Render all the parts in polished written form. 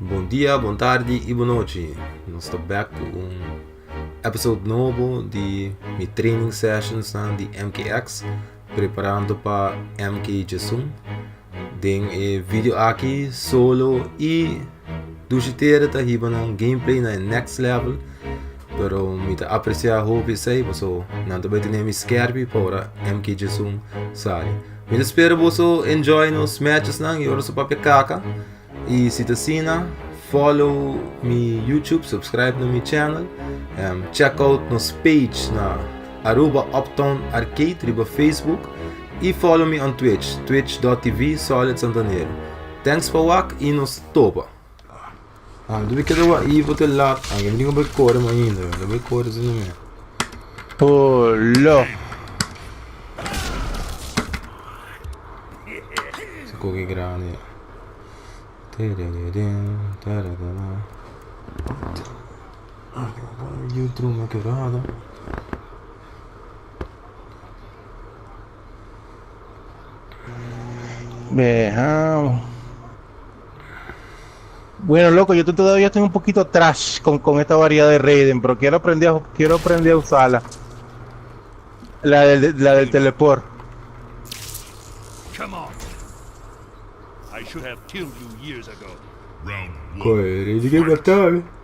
Bom dia, boa tarde e boa noite. Nós estamos back com episode novo de mi training sessions de MKX, preparando para MK Jesum. Tem vídeo aqui solo e digiteira tá riba um gameplay na next level. Pero mi ta apreciar hobby sei, so não também tem mi skerbi para MK Jesum sali. Mi espero você enjoy nos matches e ora so papel caca. E se tá follow me YouTube, subscribe no meu channel, check out nos page na @Uptown Arcade, riba Facebook, e follow me on Twitch, twitch.tv Solid Santaneiro. Thanks for watching e nos topa. Du que eu aí vou ter lá, eu não vou correr mais ainda, eu vou correr assim não é. Polo. Se coque grande. YouTube me quebrado. Veamos. Bueno, loco, yo todavía estoy un poquito trash con esta variedad de Raiden, pero quiero aprender a usarla. La del teleport. Come on. I should have killed you years ago. Round one. Corre, di che battaglia.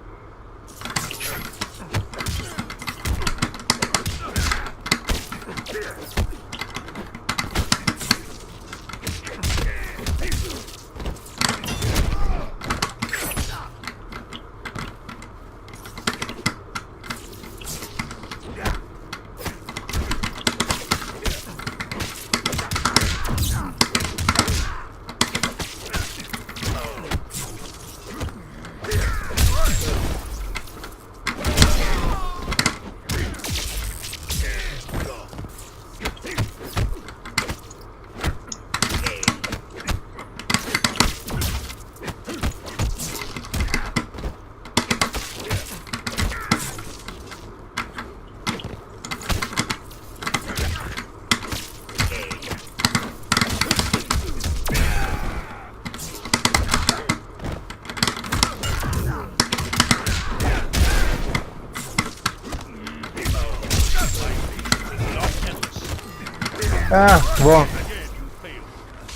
Ah, bom. Again, you failed.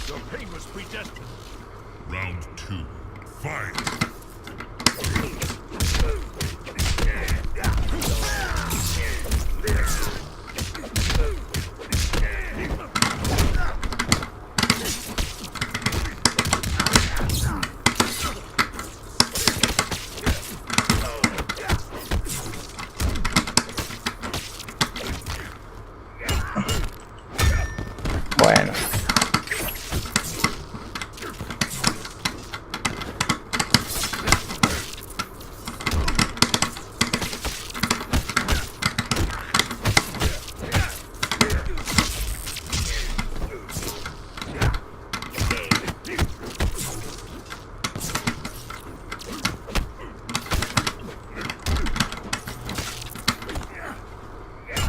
Your pain was predestined. Round two. Fight. Bueno.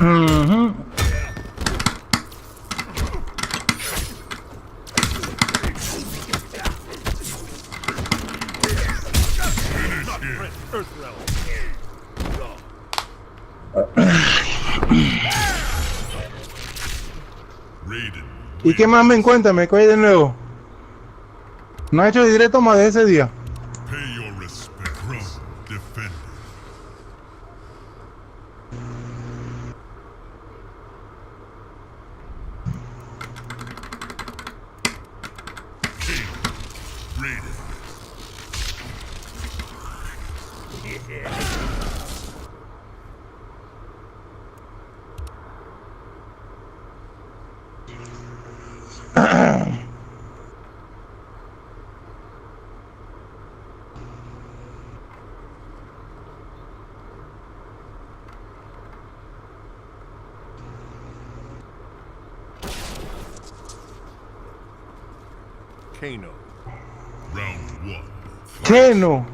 Mhm. Earthrealm. Raiden. ¿Y qué más me encuentra? ¿Qué hay de nuevo? No ha hecho directo más de ese día. Pay your respect. From Defender. King. Raiden. Kano. Round one. ¿Qué no?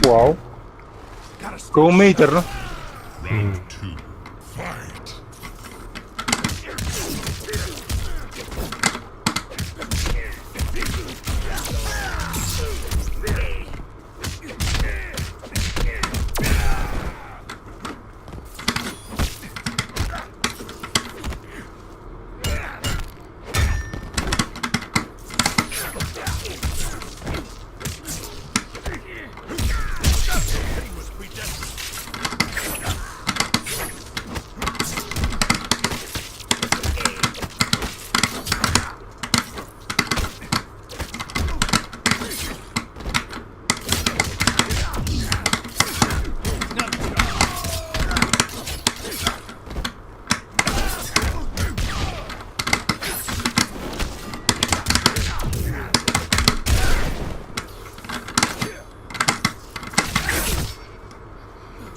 Wow. Con un meter, ¿no? Round two. Fight.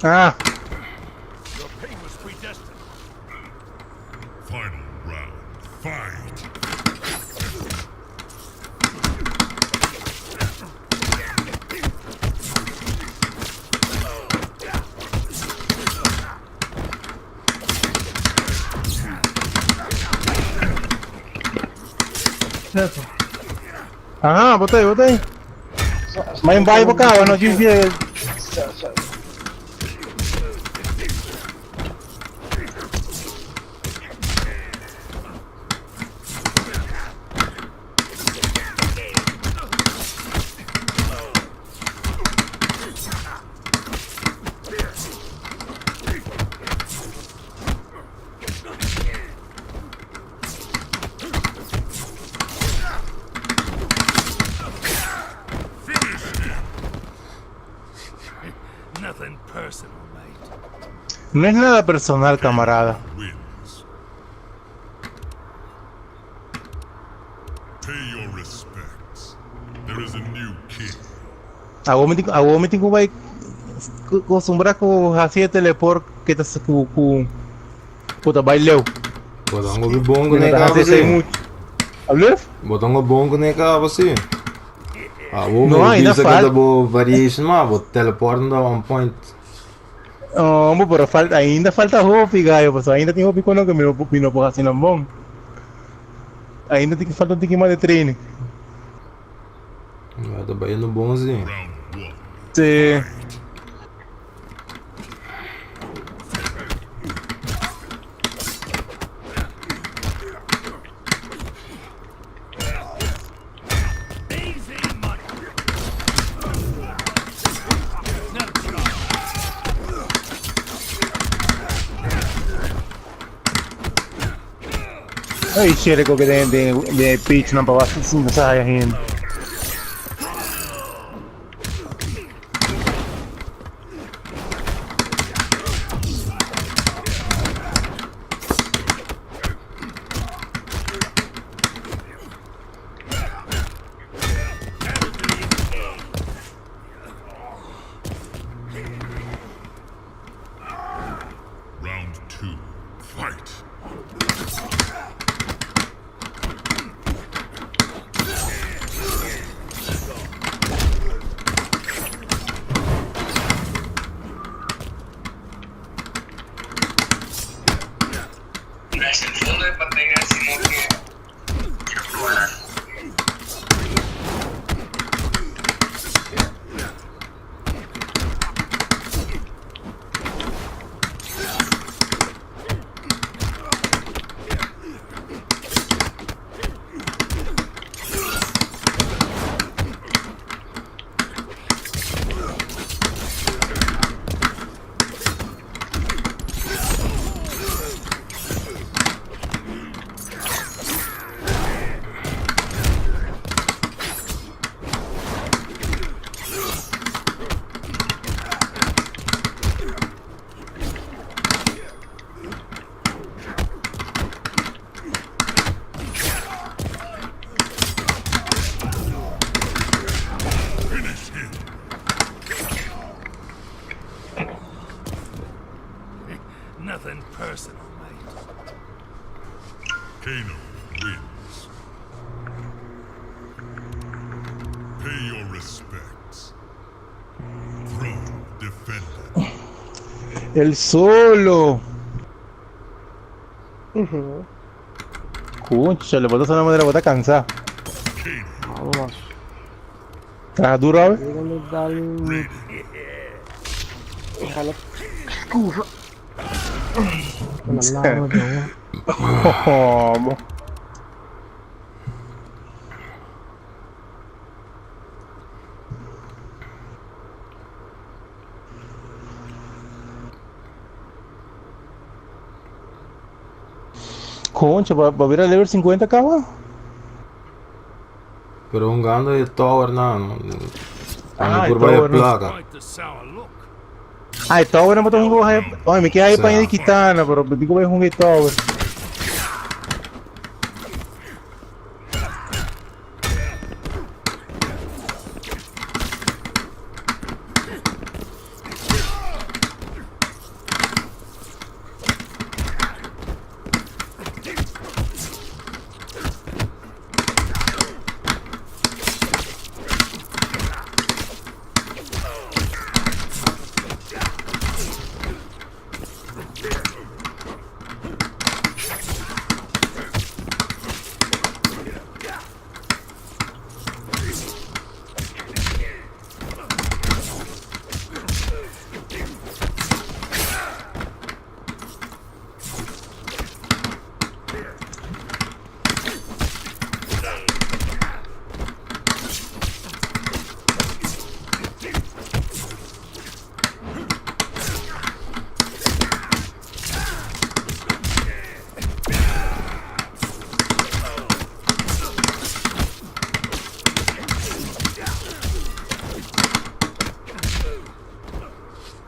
Ah, Your pain was predestined. Final round. Fight. bota aí. Mas vai pro carro, não devia. Nothing personal, mate. No es nada personal, camarada. Wins. Pay your respects. There is a new king. Agora me tenho que acostumbrar com a de teleport que tá com puta baileu. Botão go bongo Não né tá cara fazendo você. muito. Alô? Botão go bongo né cara você. Ah, vou Não, ainda visa falta. cada bo variation mas vou teleport no on point. Oh, pero ainda falta roupa, galho. Pues ainda tem roupa quando que me não porra assim não bom. Ainda tem que falta um pouquinho mais de treino. Vai tá bem no bonzinho. Round one. Sim. Easy money. No trouble. Ai, xereco que de pitch não para baixo assim, sai ainda. Round two. Fight. Grazie al fondo del Patreon che provarán. Finish him. Nothing personal, mate. Kano wins. Pay your respects. Throw. defended. El solo. Concha, le falta esa madera, bota cansada. Vamos. ¿Estás duro, a ver? Dígame, dale. Déjalo. Cufa. Vamos. Concha, ¿va a ver al level 50 acá abajo? Pero un gando de tower, no. Ah, Una el curva de tower, no. placa. Quite the sour look. Ay, tower no me tengo un juego. Ay, me queda ahí para ir de Kitana, pero me digo que es un tower.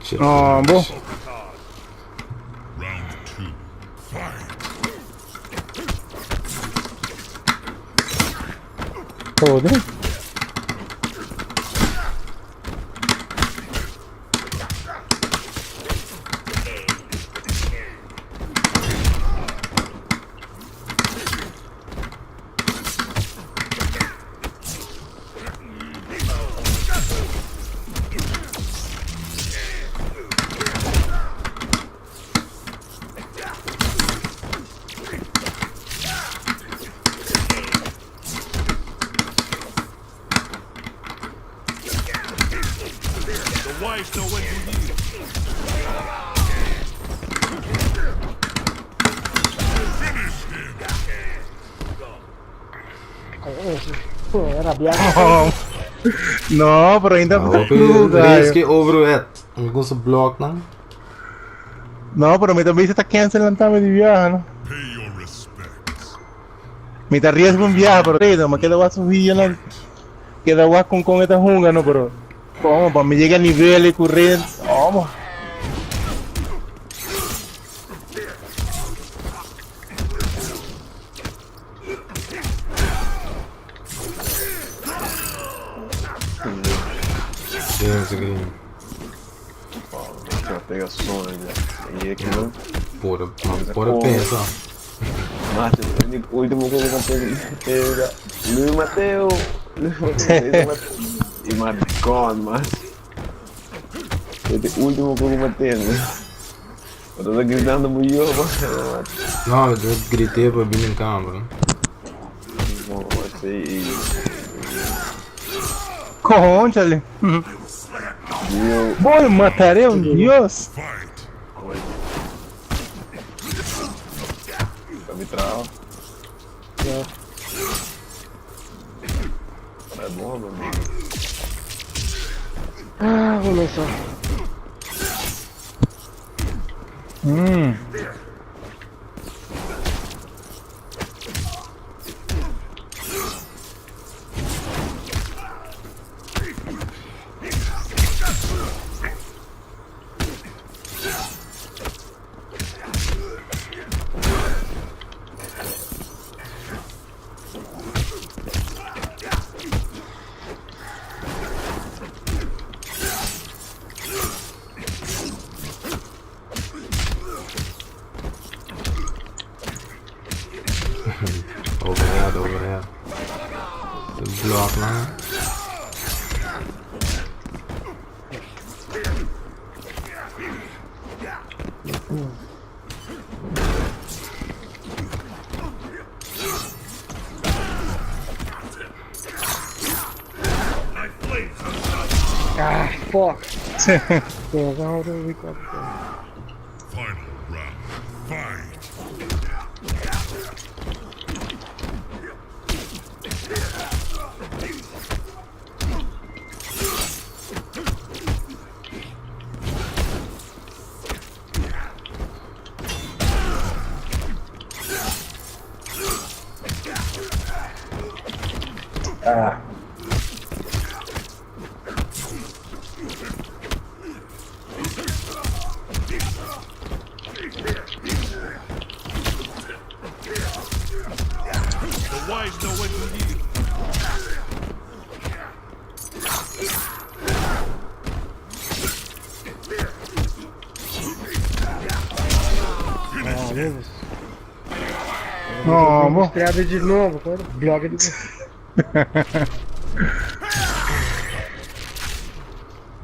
Shit. Vamos. Round 2. Fight. Joder. The wives know when to yield. No, pero ainda Ja, não, Reis que overhead. Om ik onze blok dan. No, pero me também você tá cancelando também de viaje, ¿no? Pay your respects. Me está riesgo un viaje, pero ahorita me quedo a subir, ¿no? Queda guas con esta junga, ¿no? Pero, vamos, para mí llega a nivel y corriente, vamos. James Green. Já pega sono já. E aqui não. Bora pensar. Mate, o último que eu matei era Luiz Mateu. E Marcon, mas. O último que eu matei, né? Eu tô gritando muito, mas. Não, eu gritei pra vir em câmera. Bom, assim. Conchale. Eu. Voy, mataré a un dios. Fight. Pra me travar. É bom, meu amigo. Ah, começou. Overhead. De blok lang. fuck. Yeah, how do we got there? Final round. Fight. The wise know when to yield. Ah, vamos. No, mo. Estrada de novo, cara. Bloga de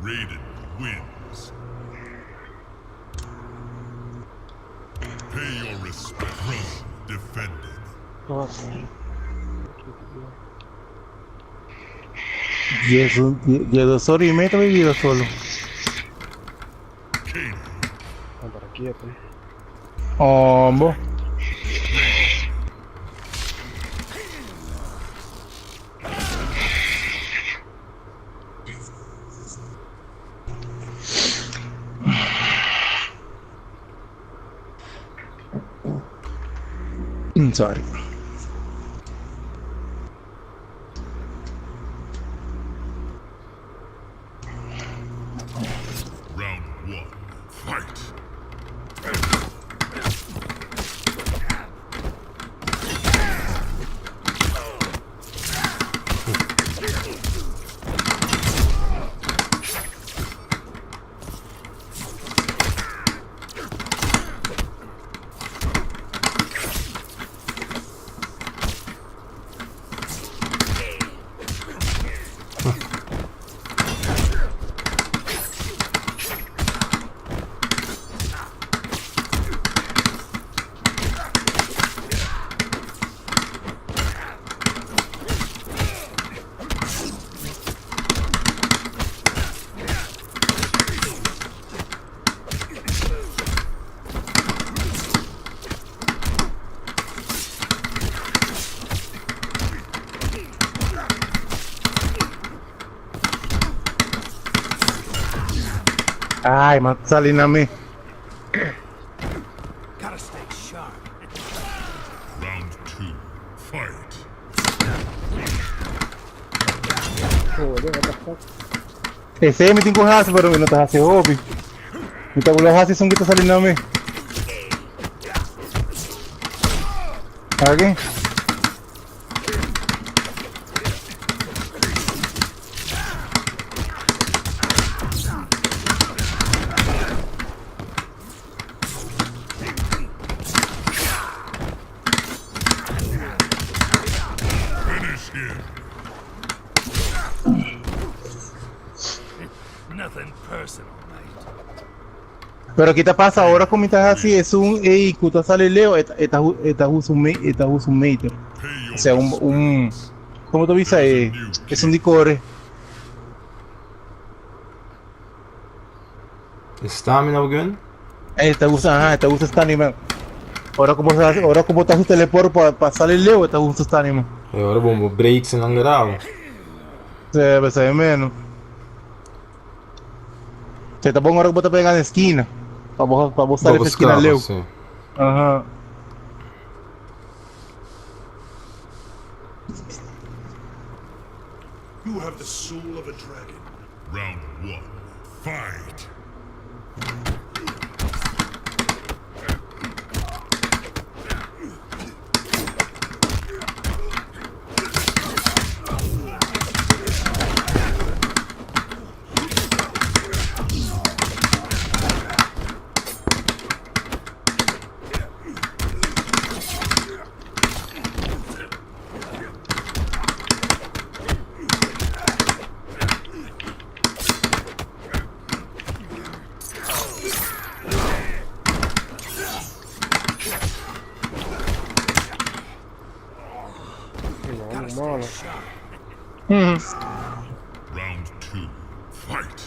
Raiden wins. Pay your respect. Throne defended. Nossa. De 2 horas y media vivido solo. Kano. Andar aqui, até. Oh, mo. Sorry. Round 1. Fight. Ay, man, salin a mí. Round 2. Fight. Foda, what the fuck? Ese me tengo hasi, pero no te hace hobby. Mi tabulo hasi son que te salen a mí. Aquí. Finish him. Nothing personal, mate. Pero ¿qué te pasa ahora con mi así? Es un ey, que te sale Leo, esta usa un meter. Pay your O sea, ¿cómo te dice? Es un decore. Stamina gun? Esta usa esta anime. Ahora como te hace teleport para salir Leo, esta usa esta anime. E ora bombo breaks en angrado. Se ve menos. Se te pongo ahora que vos te pegas en esquina. Para vos salir en esquina Leo. Sì. Ajá. You have the soul of a dragon. Round 1. Fight. Mano. Uhum. Round 2. Fight.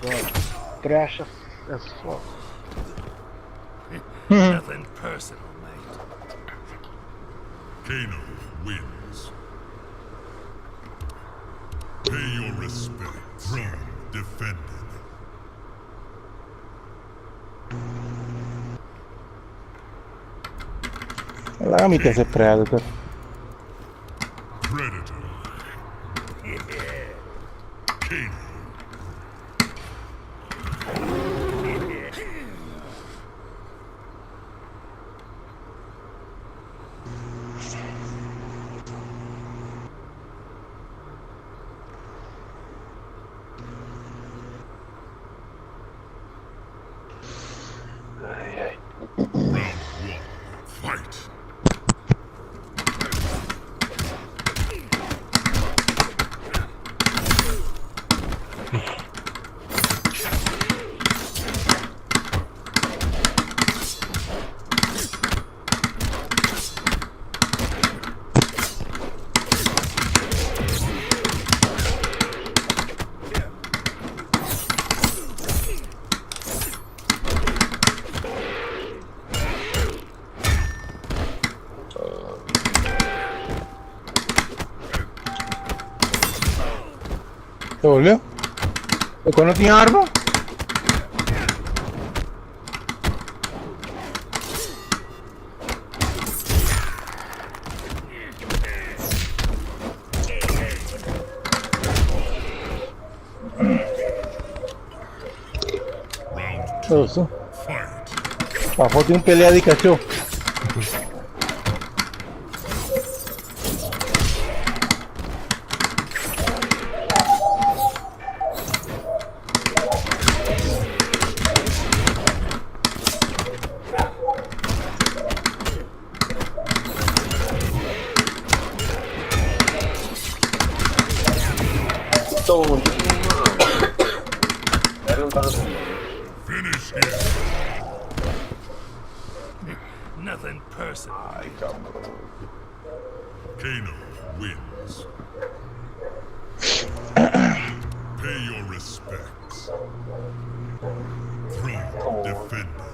my god. Trash as fuck. Nothing personal, mate. Kano wins. Pay your respect. Throne defended. La mitad ese Predator. Predator. Kano. Round one. Fight. ¿Se volvió? ¿El cual no tiene arma? Round Todo eso. fight. Bajó de un pelea de cachó. Toma, era un tanto. Finish him. Nothing personal. Ay, cabrón. Kano wins. Pay your respects. Throne defended.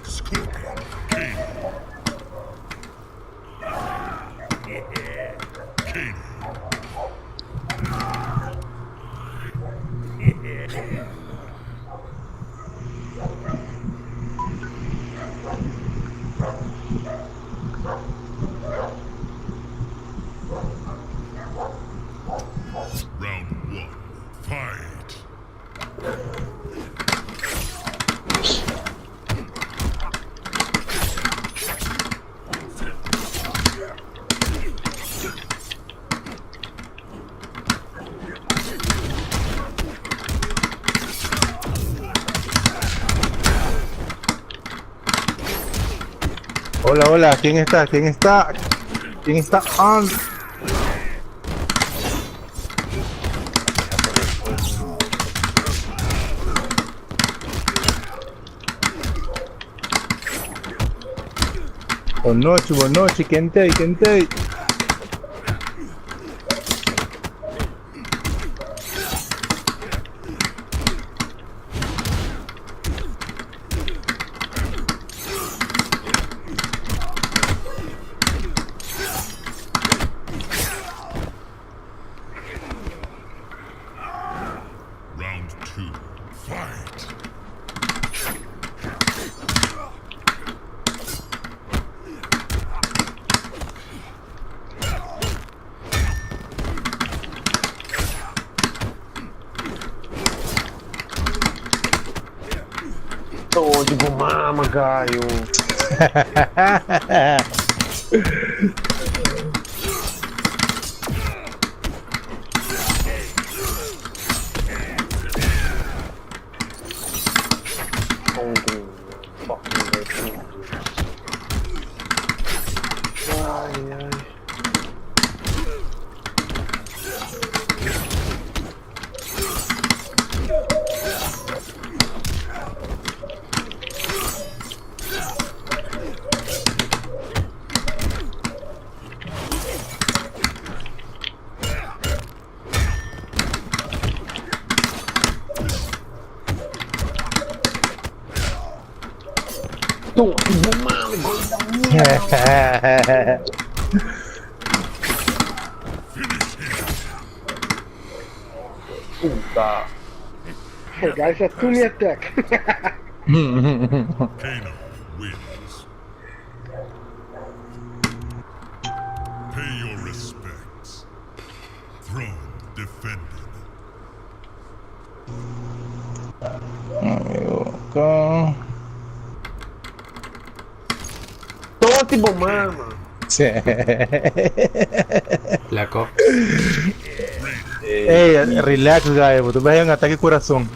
Scorpion. Kano. Kano. Round one. Fight. Hola, hola, ¿quién está? ¿Quién está? ¿Quién está on? Buenas noches, ¿quién te? ¿Quién te? Round two. Fight. Toma, tipo, mama, Caio. Ai, ai. Tú, no mames, puta. The guy said, "To me attack." Kano wins. Pay your respects. Throne defended. Con... Todo tipo mama. Sí. Black Ops. Hey, relax, guy. Tú ves un ataque corazón.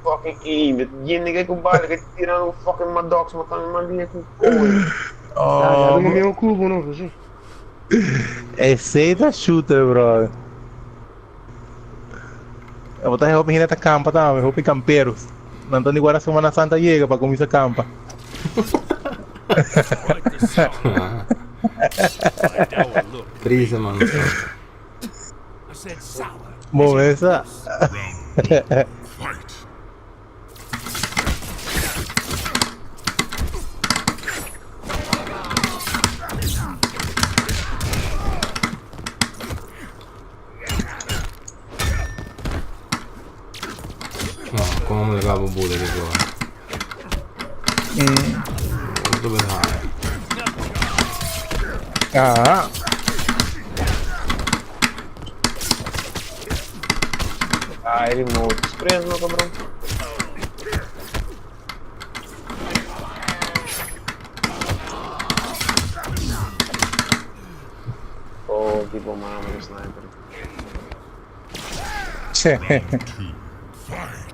Fucking aim. Je nigga com bala que tirando fucking Mad Dogs matando uma linha com coisa. Já no mesmo cubo, não, assim. Esse da shooter, brother. Eu vou estar roupa em neta campa, tá? Roupa em campeiros. Não tô igual a Semana Santa chega pra começar a campa. Quite the sound. Find our look. Triste, mano. I said sour. Bom, essa. Round 1. Fight. No, como me legavo un bullet che vuoi. Dove vai? Ah. Ah, ele não desprende, não, cabrão. Oh, tipo mama do sniper. Round 2. Fight.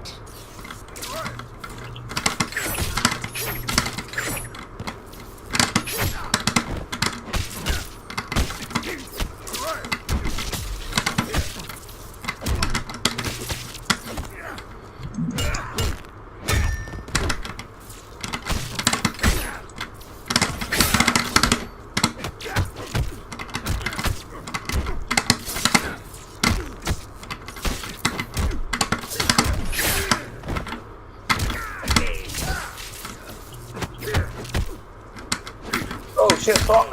Oh shit, fuck!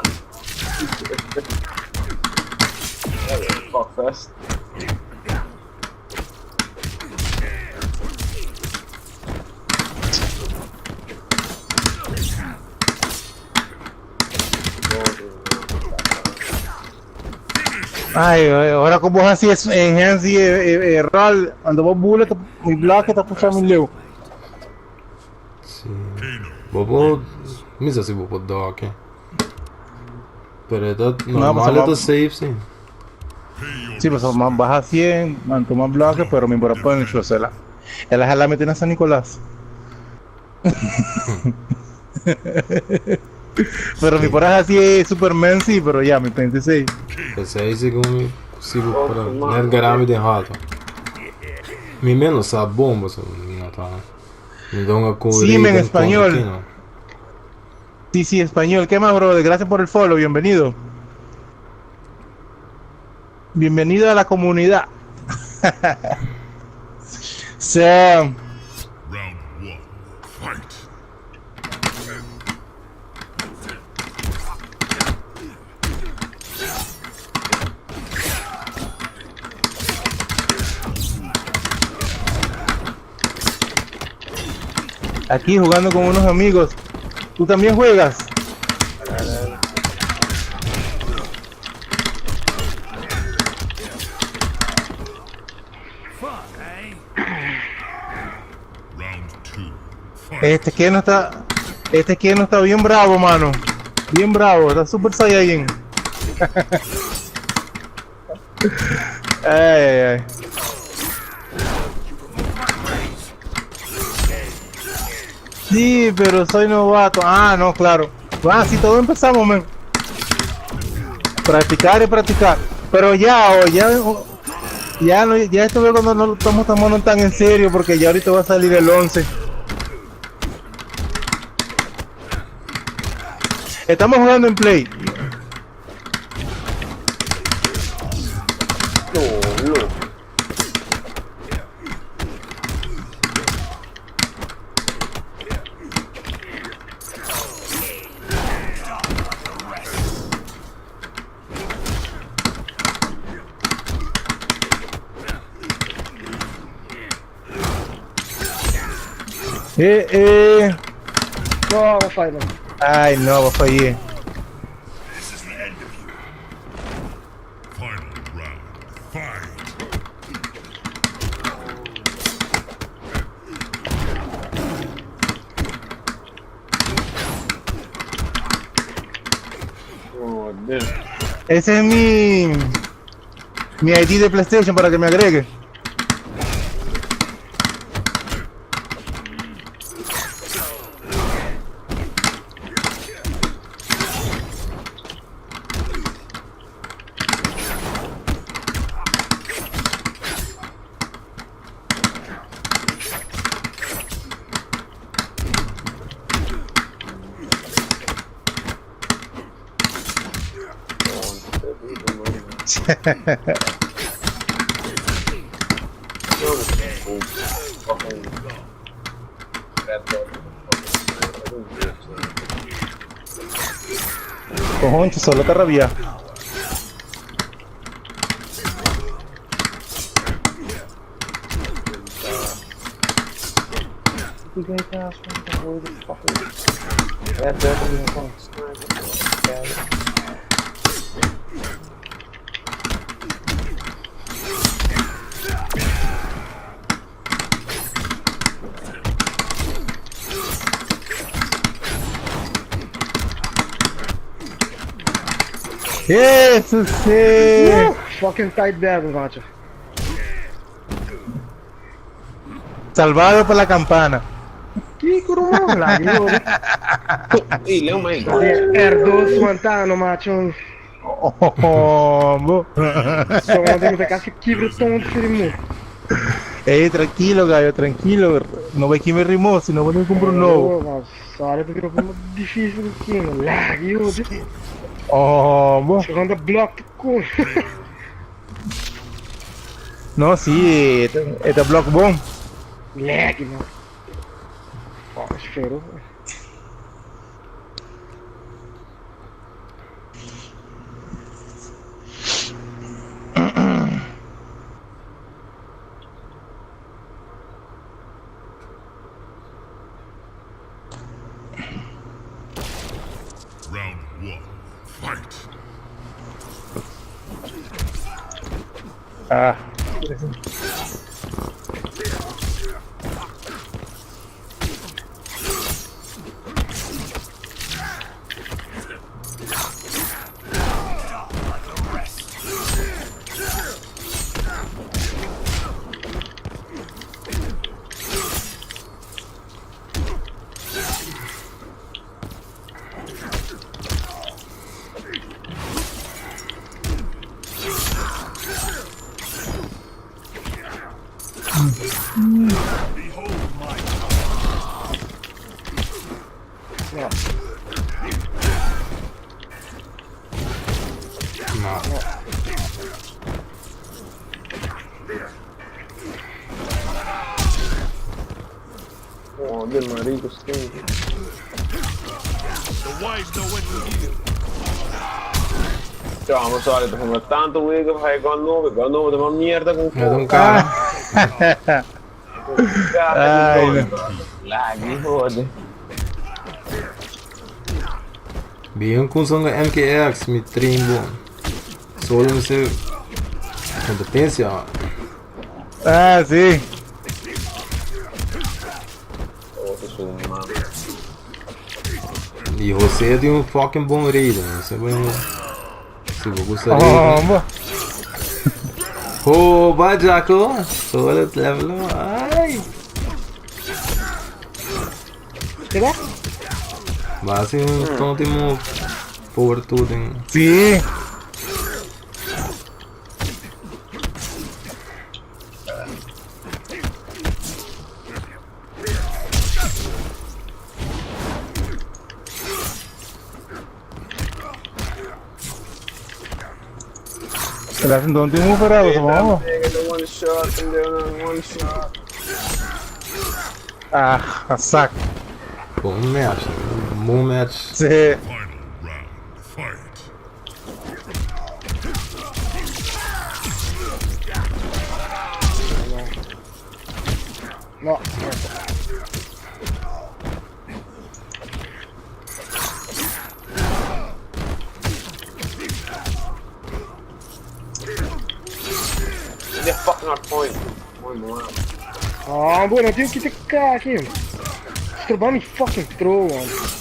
Fuck fest. Ai, agora como assim enhance roll, ando vou bullet, mi block tá puxando meu. Sì. Bobo. Mi sa si può doc. Per età normale da save, sì. Sí, pues más baja 100, manto más bloques, pero me importa poner el cela. El la mete en San Nicolás. Pero mi porra así es Superman, sí, pero ya, mi 26. Per 6 secondi si può nel garami di hato. Mi meno sa bomba se non ta. Mi do una cosa. Sí, en español. Sí, sí, español. ¿Qué más, brother? Gracias por el follow, bienvenido. Bienvenido a la comunidad. So, Round 1. Fight. aquí jugando con unos amigos. ¿Tú también juegas? Round 2. Fight. Este que no está bien bravo, mano. Bien bravo, está super saiyajin. Ay, ay, ay. Sí, pero soy novato. Ah, no, claro. Ah, sí, todos empezamos, men. Practicar y practicar. Pero ya, ya esto veo cuando no lo estamos tomando tan en serio, porque ya ahorita va a salir el 11. Estamos jugando en Play. No, vou falhar, mano. Ay, no, fallé. This is the end of you. Final round. Fight. Oh, damn. Ese es mi ID de PlayStation para que me agregue. Cojoncho, solo te rabia. Eso sí. Fucking tight devil, macho. Salvado por la campana. Que curumão, lá, viu? Ih, leu mais. R2 Montano, macho. Oh, Só mandando pegar se quebra o tom de cerimônia. tranquilo, gallo, tranquilo. No ve que me rimó, si no voy a comprar un nuevo. Nossa, olha, tu virou como difícil do que, mano. Lá, viu? Oh, Segunda bloco com. no, sí, este block bomb. Lag, mano. Ó, esperou. Round one. Fight. Ah. Oh, del marico, stinky. The wise know when to heal. Cioè, ma solito, come tanto vuoi che fai con 9 ma merda con É de um cara. Ai, Laghi, foda. Bien com zonga MKX mit trimbo. Solo não sei. Competência. Ah, sí. Oh, che sono mano. E você tem um fucking bom raider. Você vai. Se você gostar Oh, de. bo. Oh, Bajaco! Solo level. Ai! Será? Base um último power tudo em. Sí. El acento no tiene muy parado, vamos. One shot and then one shot. Ah, a saco. Bom match. Bom match. Sí. Final round. Fight. No. not point. Point mo. Ah, boy, não tem o que te cagar aqui. Estrobando me fucking throw, mano.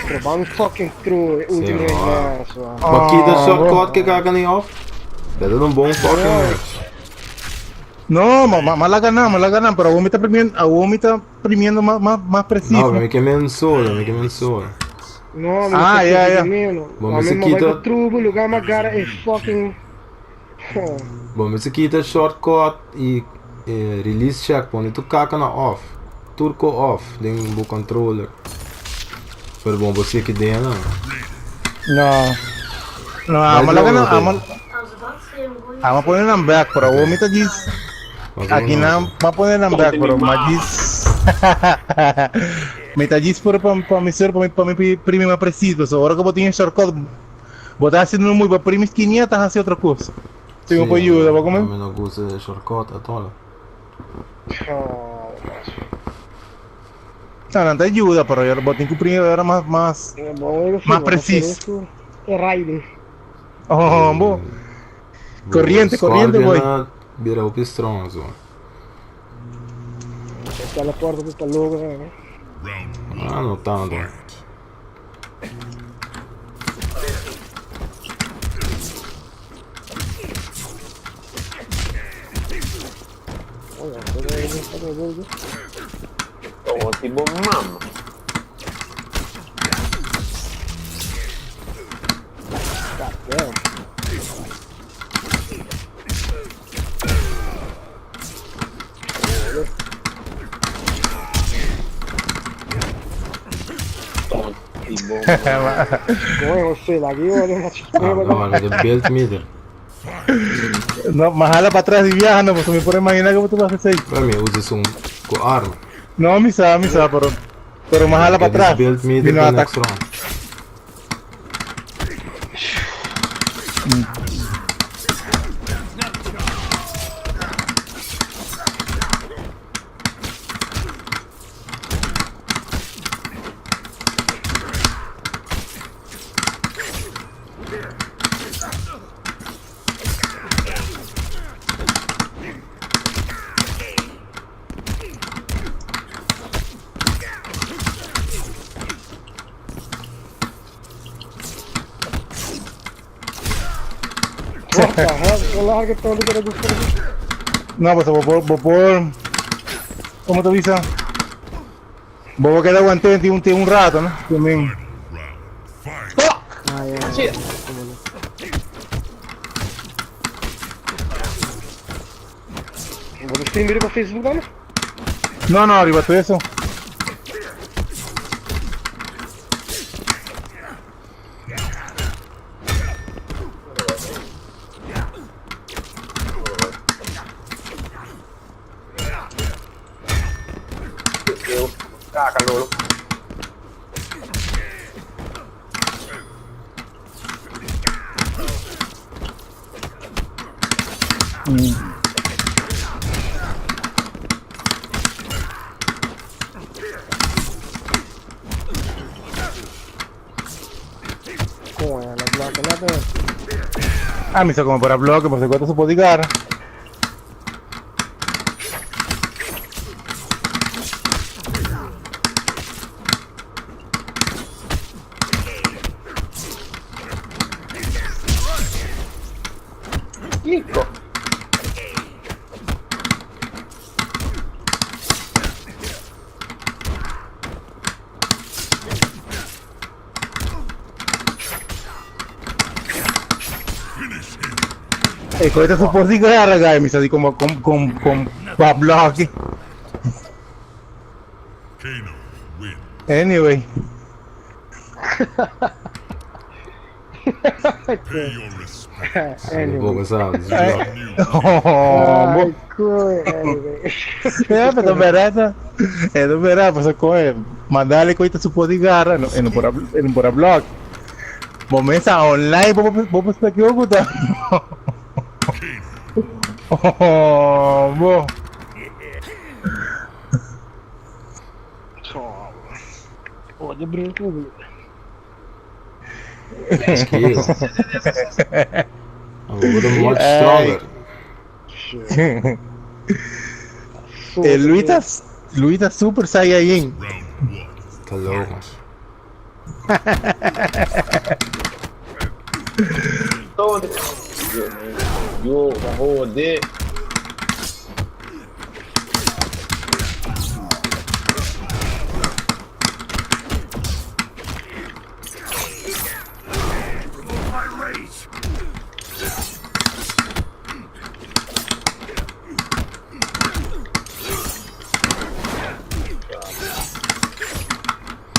Estrobando me fucking throw, último mano. reverso, mano. Bakita shortcut que caga nem off. Dat is een bon fucking match. No, más la ganan, pero a vos me está premiando más preciso. Nou, we kunnen hem zo, we kunnen hem zo. Não, Ah, ja. Bom, A mas mesma aqui vai tá- pro trubo, lugar mais cara é fucking... Bom, mas aqui tá shortcut e release check, põe tu caca na off. Turco off, dentro do controller. Pero bom, você que dentro, não. No, Mas más la ganan, luego, vamos a poner en back, pero a vos me está aquí nada, vamos a poner en back, pero más me está para mi ser, para mi primo más preciso. Ahora que vos tienes shortcut, vos estás haciendo muy para primis 500, hacer otra cosa. Tengo por ayuda, ¿vos comer? Me no gusta de shortcut a todo. No te ayuda, pero yo vos tenés que imprimir ahora más. Más preciso. É riding. Oh, vos. Corriente, voy. Vira op je strong zo. Teleporta pro logo, né? Round Ah, não tanto. Olha, tudo aí, tá doido. Oh, tipo mama. Oh, tipo Como você lá, aqui, olha, Agora, de belt middle. No, más jala para atrás y viaja, no, pues me puedo imaginar cómo tú vas a hacer ahí. Para mim, usa um com arma. No, misa, pero más jala para atrás. Belt middle Vino para a next atacar. round. What the hell? Larga todo que era do No, pues vos por... ¿Cómo te avisa? Vos vas a quedar aguantando un rato, ¿no? También. fight. Ah, é. Vou streamer pra Facebook, mano? No, arriba todo eso. eu caca lolo. Com ela, bloca lá dentro. Ah, me hizo como para bloque, por si cuánto se puede llegar. Nico. Con esto se puede llegar, guy, me hizo así como con para bloque. Kano win. Anyway. Pay your respect. Um pouco, sabe? Oh, Ai, anyway. pero es verdad, pues coge, mandarle coita su podigarra en por blog. Momenta online, vos te equivocas. Oh, vos. pode brincar. Skill. I'm a little much stronger. Luita Super Saiyajin. Round 1. Tá louco, mas. Todo. Yo, vai roder.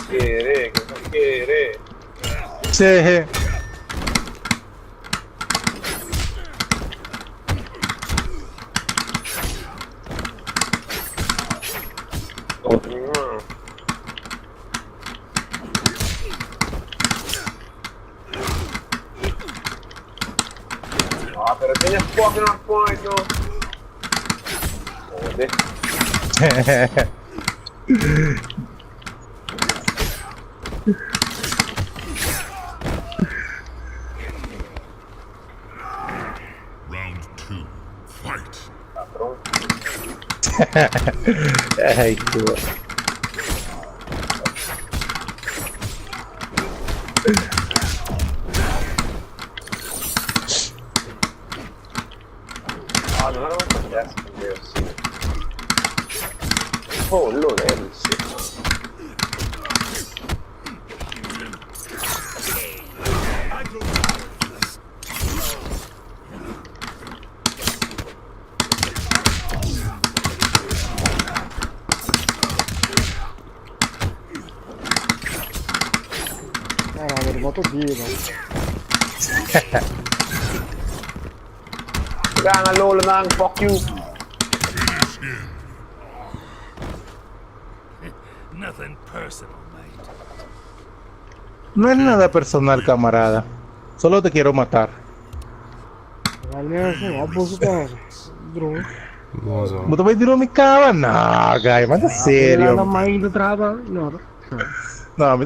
Querer, que não querer. Sí. Outro irmão. Ah, pero tiene fucking on point, no. Joder. Round 2. Fight. Tá pronto. Ay, qué bueno. Ah, não acontece com Deus. Oh, Lorelli. Caralho, ele volta vida. Kaya lolo na ang fuck you. Nothing personal, mate. No es nada personal, camarada. Solo te quiero matar. Aliança, abuso da drone. Bonzão. ¿Vos te vas a tirar mi cava? No, guy, manda Ele sério. na mãe do trabalho, não. No, me